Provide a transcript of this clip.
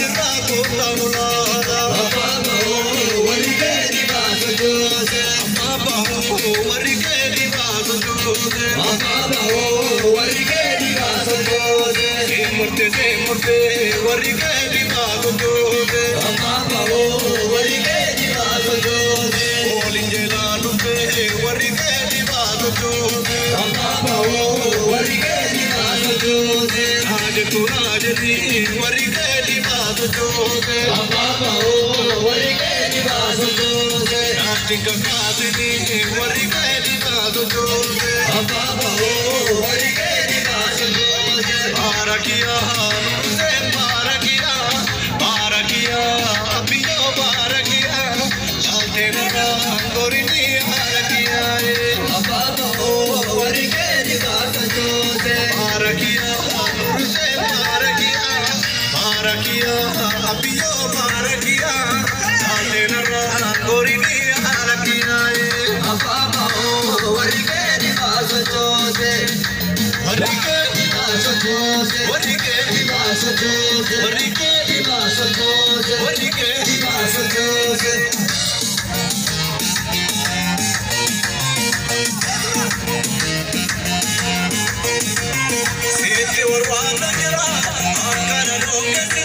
Rato Tamulala, Papa, Warigedi Baso Jose, Papa, Warigedi Baso Jose, Papa, Warigedi Baso Jose, Murte, Warigedi Baso Jose, Papa, Warigedi Baso Jose, Olingela Lupe, Warigedi Baso Jose, Papa, Warigedi Baso Jose, Ajadi, Warigedi Baso Jose, Papa, Warigedi Baso Jose, Atika Kadini, Warigedi Baso Jose, Papa, Warigedi Baso Jose, Barakia, Nuse Barakia, Barakia, Abio Barakia, Chaltena, Gorini Barakia, Papa, Warigedi Baso Jose, Barakia, Nuse Barakia, Barakia, Abio Barakia, Chaltena, Gorini Barakia, Papa, Warigedi Baso Jose, Warigedi Baso Jose, Warigedi Baso Jose, Warigedi Baso Jose, Warigedi Baso Jose. Sete Warwana Jara, Akara Loke